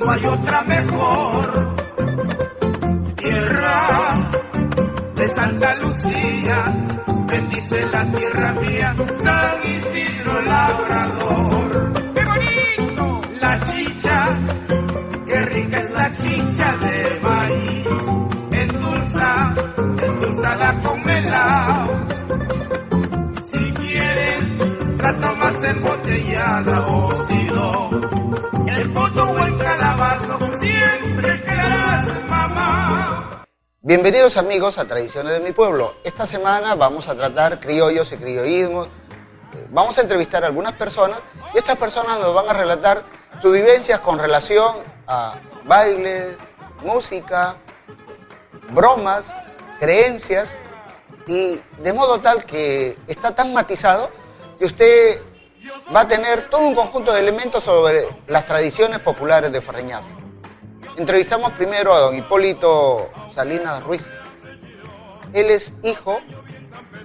no hay otra mejor. Tierra de Santa Lucía, bendice la tierra mía, San Isidro Labrador. ¡Qué bonito! La chicha, qué rica es la chicha de maíz, endulzada con melao. Si quieres, la tomas embotellada o si no, en poto o en calabazo, siempre quedarás mamá. Bienvenidos amigos a Tradiciones de mi Pueblo. Esta semana vamos a tratar criollos y criollismos. Vamos a entrevistar a algunas personas y estas personas nos van a relatar sus vivencias con relación a bailes, música, bromas, creencias, y de modo tal que está tan matizado que usted va a tener todo un conjunto de elementos sobre las tradiciones populares de Farreñazo. Entrevistamos primero a don Hipólito Salinas Ruiz. Él es hijo,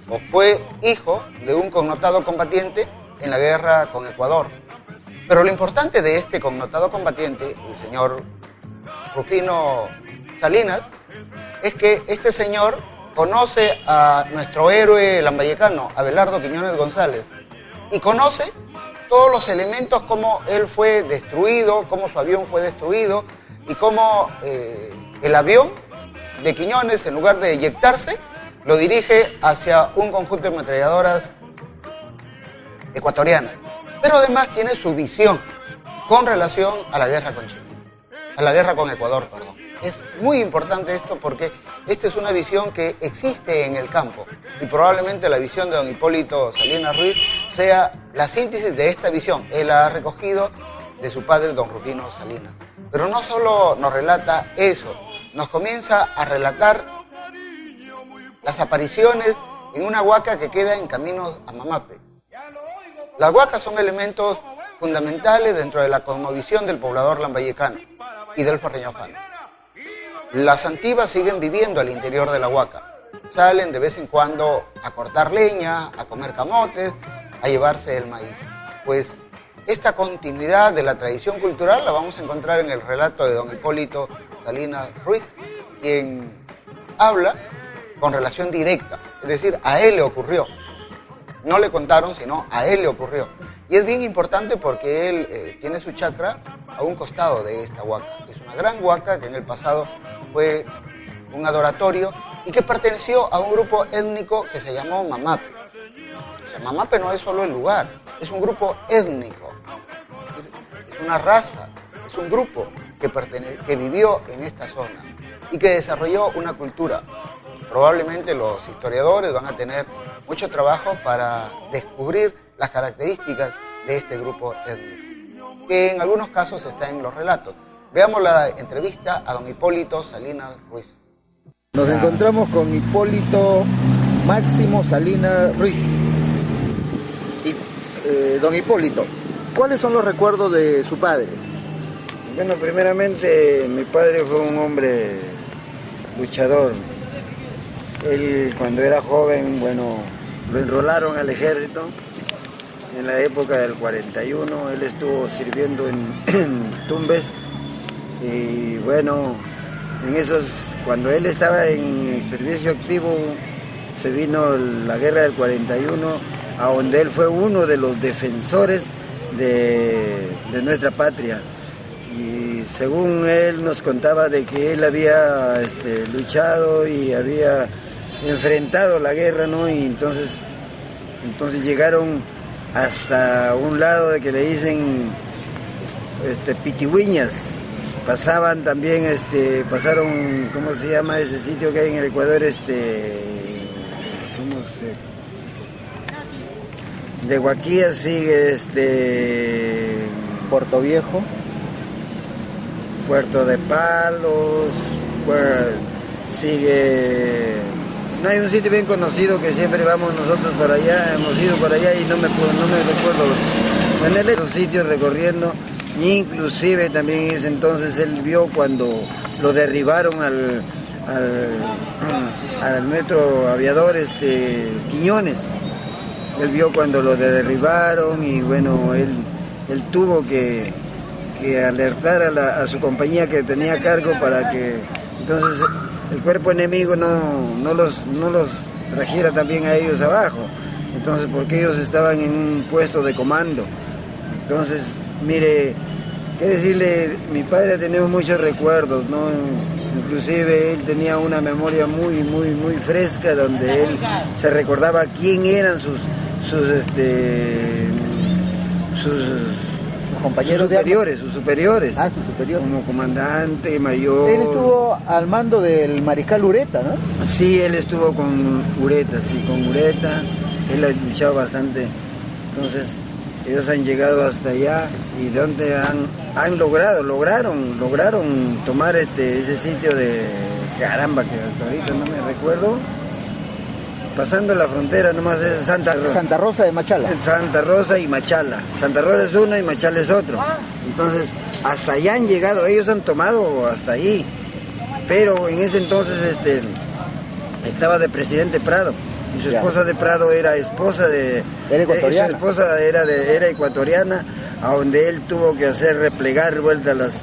o fue hijo, de un connotado combatiente en la guerra con Ecuador. Pero lo importante de este connotado combatiente, el señor Rufino Salinas, es que este señor conoce a nuestro héroe lambayecano, Abelardo Quiñones González, y conoce todos los elementos, cómo él fue destruido, cómo su avión fue destruido, y cómo el avión de Quiñones, en lugar de eyectarse, lo dirige hacia un conjunto de ametralladoras ecuatorianas. Pero además tiene su visión con relación a la guerra con Chile, a la guerra con Ecuador, perdón. Es muy importante esto porque esta es una visión que existe en el campo y probablemente la visión de don Hipólito Salinas Ruiz sea la síntesis de esta visión. Él la ha recogido de su padre, don Rufino Salinas. Pero no solo nos relata eso, nos comienza a relatar las apariciones en una huaca que queda en caminos a Mamape. Las huacas son elementos fundamentales dentro de la cosmovisión del poblador lambayecano y del farreñafano. Las antiguas siguen viviendo al interior de la huaca. Salen de vez en cuando a cortar leña, a comer camotes, a llevarse el maíz. Pues esta continuidad de la tradición cultural la vamos a encontrar en el relato de don Hipólito Salinas Ruiz, quien habla con relación directa. Es decir, a él le ocurrió. No le contaron, sino a él le ocurrió. Y es bien importante porque él tiene su chacra a un costado de esta huaca. Es una gran huaca que en el pasado fue un adoratorio y que perteneció a un grupo étnico que se llamó Mamape. O sea, Mamape no es solo el lugar, es un grupo étnico, es una raza, es un grupo que vivió en esta zona y que desarrolló una cultura. Probablemente los historiadores van a tener mucho trabajo para descubrir las características de este grupo étnico, que en algunos casos está en los relatos. Veamos la entrevista a don Hipólito Salinas Ruiz. Nos encontramos con Hipólito Máximo Salinas Ruiz. Don Hipólito, ¿cuáles son los recuerdos de su padre? Bueno, primeramente mi padre fue un hombre luchador. Él cuando era joven, bueno, lo enrolaron al ejército en la época del 41. Él estuvo sirviendo en Tumbes. Y bueno, cuando él estaba en servicio activo, se vino la guerra del 41, a donde él fue uno de los defensores de nuestra patria. Y según él nos contaba de que él había luchado y había enfrentado la guerra, ¿no? Y entonces llegaron hasta un lado de que le dicen Pitihuiñas. Pasaban también, pasaron, ¿cómo se llama ese sitio que hay en el Ecuador? ¿Cómo se...? De Huaquía sigue, Puerto Viejo. Puerto de Palos, sigue... No hay un sitio bien conocido que siempre vamos nosotros para allá, hemos ido para allá y no me recuerdo. En esos sitios recorriendo. Inclusive también en ese entonces él vio cuando lo derribaron al nuestro aviador Quiñones. Él vio cuando lo derribaron y bueno, él tuvo que que alertar a su compañía que tenía a cargo para que entonces el cuerpo enemigo no los trajera también a ellos abajo. Entonces, porque ellos estaban en un puesto de comando. Entonces, mire, qué decirle, mi padre tenía muchos recuerdos, ¿no? Inclusive él tenía una memoria muy fresca donde él se recordaba quién eran sus compañeros sus superiores. Ah, sus superiores. Como comandante, mayor. Él estuvo al mando del mariscal Ureta, ¿no? Sí, él estuvo con Ureta, sí, con Ureta. Él ha luchado bastante. Entonces, ellos han llegado hasta allá y donde lograron tomar ese sitio de caramba, que hasta ahorita no me recuerdo. Pasando la frontera nomás es Santa Rosa de Machala. Santa Rosa y Machala. Santa Rosa es uno y Machala es otro. Entonces, hasta allá han llegado, ellos han tomado hasta ahí. Pero en ese entonces estaba de presidente Prado. Y su esposa de Prado era esposa de... Era ecuatoriana. Su esposa era ecuatoriana, a donde él tuvo que hacer replegar vuelta las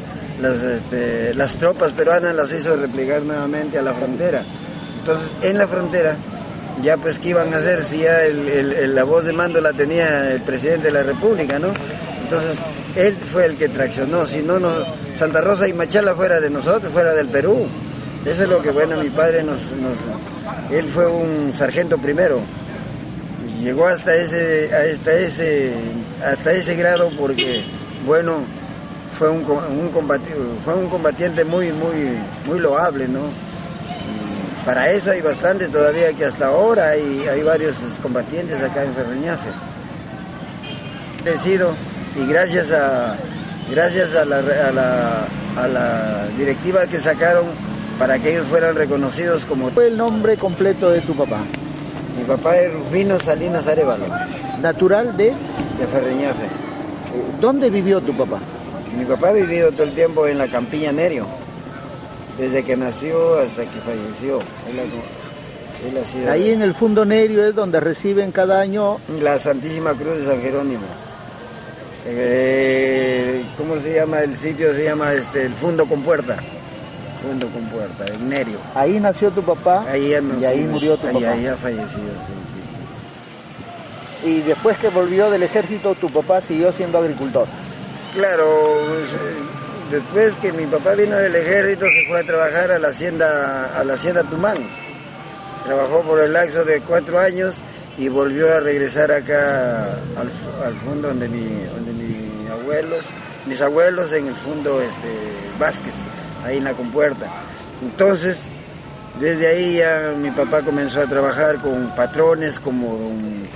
tropas peruanas, las hizo replegar nuevamente a la frontera. Entonces, en la frontera, ya pues, ¿qué iban a hacer si ya la voz de mando la tenía el presidente de la República, ¿no? Entonces, él fue el que traccionó, si no, Santa Rosa y Machala fuera de nosotros, fuera del Perú. Eso es lo que, bueno, mi padre él fue un sargento primero, llegó hasta ese grado porque, bueno, fue un combatiente muy loable, ¿no? Y para eso hay bastantes todavía, que hasta ahora hay varios combatientes acá en Ferreñafe. Y gracias a la directiva que sacaron para que ellos fueran reconocidos como... ¿Cuál fue el nombre completo de tu papá? Mi papá es Rufino Salinas Arévalo. ¿Natural de? De Ferreñafe. ¿Dónde vivió tu papá? Mi papá ha vivido todo el tiempo en la Campiña Nerio, desde que nació hasta que falleció. Él ha sido... Ahí en el Fundo Nerio es donde reciben cada año... La Santísima Cruz de San Jerónimo. ¿Cómo se llama el sitio? Se llama el Fundo Compuerta. Fundo Compuerta, en Nerio. Ahí nació tu papá. Ahí ya nació, y ahí murió tu papá. Ahí ya falleció, sí. Y después que volvió del ejército, tu papá siguió siendo agricultor. Claro, después que mi papá vino del ejército se fue a trabajar a la hacienda Tumán. Trabajó por el lapso de 4 años y volvió a regresar acá al fondo donde mis abuelos en el fondo Vázquez, ahí en la Compuerta. Entonces, desde ahí ya mi papá comenzó a trabajar con patrones como don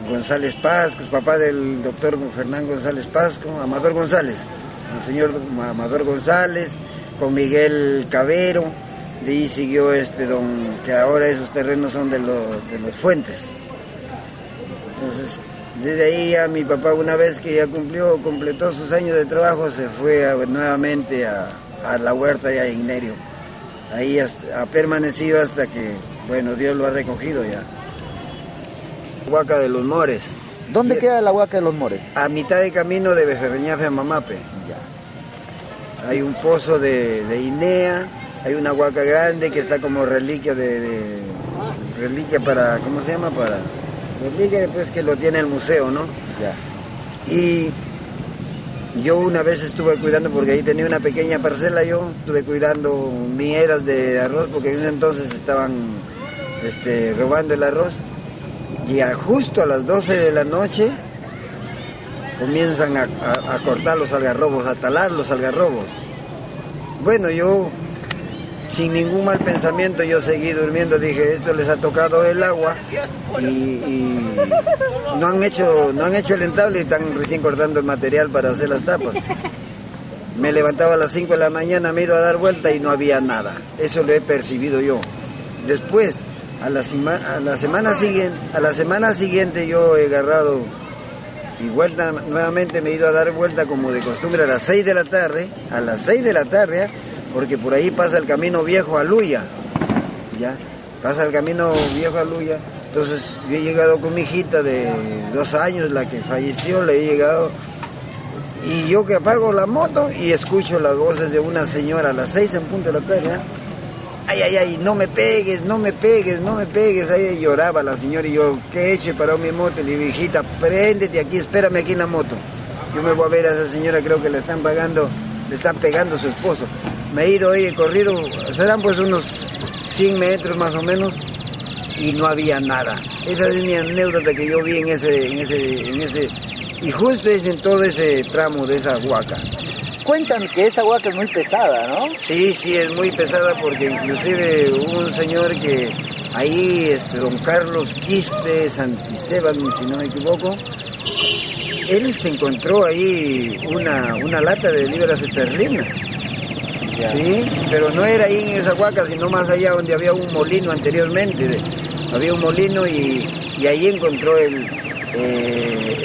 González Pasco, papá del doctor Fernán González Pasco, Amador González, el señor Amador González, con Miguel Cabero. De ahí siguió que ahora esos terrenos son de los Fuentes. Entonces, desde ahí ya mi papá, una vez que ya completó sus años de trabajo, se fue nuevamente a la huerta ya en Nerio. Ahí ha permanecido hasta que, bueno, Dios lo ha recogido ya. Huaca de los Mores. ¿Dónde queda la Huaca de los Mores? A mitad de camino de Ferreñafe a Mamape. Ya. Hay un pozo de INEA, hay una huaca grande que está como reliquia reliquia para, ¿cómo se llama? Para reliquia después que lo tiene el museo, ¿no? Ya. Y yo una vez estuve cuidando, porque ahí tenía una pequeña parcela, yo estuve cuidando mieras de arroz, porque en ese entonces estaban robando el arroz. Y justo a las 12 de la noche comienzan a cortar los algarrobos, a talar los algarrobos. Bueno, yo sin ningún mal pensamiento yo seguí durmiendo, dije, esto les ha tocado el agua y no han hecho el entable y están recién cortando el material para hacer las tapas. Me levantaba a las 5 de la mañana, me he ido a dar vuelta y no había nada. Eso lo he percibido yo. Después, a la semana siguiente yo he agarrado y vuelta nuevamente, me he ido a dar vuelta como de costumbre a las 6 de la tarde, porque por ahí pasa el camino viejo a Luya, ya, pasa el camino viejo a Luya. Entonces yo he llegado con mi hijita de 2 años, la que falleció, le he llegado Y yo que apago la moto y escucho las voces de una señora a las 6 en punto de la tarde. Ay, ay, ay, no me pegues, no me pegues, no me pegues. Ahí lloraba la señora y yo, ¿qué he hecho? He parado mi moto y le dije, hijita, préndete aquí, espérame aquí en la moto. Yo me voy a ver a esa señora, creo que le están pegando a su esposo. Me he ido ahí, he corrido, serán pues unos 100 metros más o menos, y no había nada. Esa es mi anécdota que yo vi en ese, y justo es en todo ese tramo de esa huaca. Cuentan que esa huaca es muy pesada, ¿no? Sí, sí, es muy pesada porque inclusive hubo un señor que ahí, don Carlos Quispe Santisteban, si no me equivoco, él se encontró ahí una lata de libras esterlinas. Ya. Sí, pero no era ahí en esa huaca, sino más allá donde había un molino anteriormente. Había un molino y ahí encontró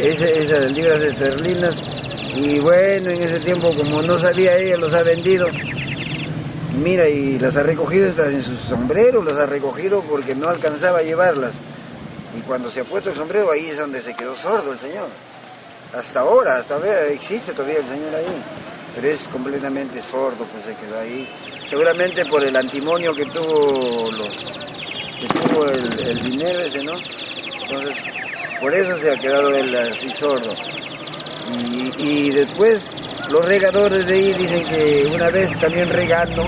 esas libras esterlinas. Y bueno, en ese tiempo, como no sabía ella, los ha vendido. Mira, y las ha recogido en su sombrero, las ha recogido porque no alcanzaba a llevarlas. Y cuando se ha puesto el sombrero, ahí es donde se quedó sordo el señor. Hasta ahora, existe todavía el señor ahí. Pero es completamente sordo, pues se quedó ahí. Seguramente por el antimonio que tuvo el dinero ese, ¿no? Entonces, por eso se ha quedado él así sordo. Y después los regadores de ahí dicen que una vez también regando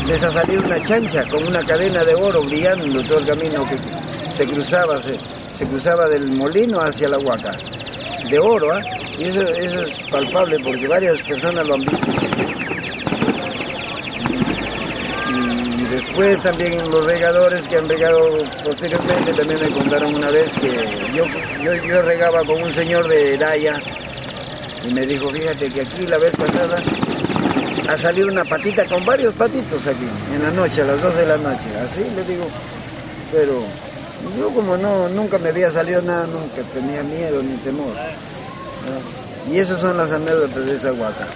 les ha salido una chancha con una cadena de oro brillando todo el camino que se cruzaba del molino hacia la huaca. De oro, ¿eh? Y eso es palpable porque varias personas lo han visto. Y después también los regadores que han regado posteriormente también me contaron una vez que yo regaba con un señor de Daya y me dijo, fíjate que aquí la vez pasada ha salido una patita con varios patitos aquí, en la noche, a las 12 de la noche. Así le digo, pero yo como nunca me había salido nada, nunca tenía miedo ni temor. ¿No? Y esas son las anécdotas de esa huaca.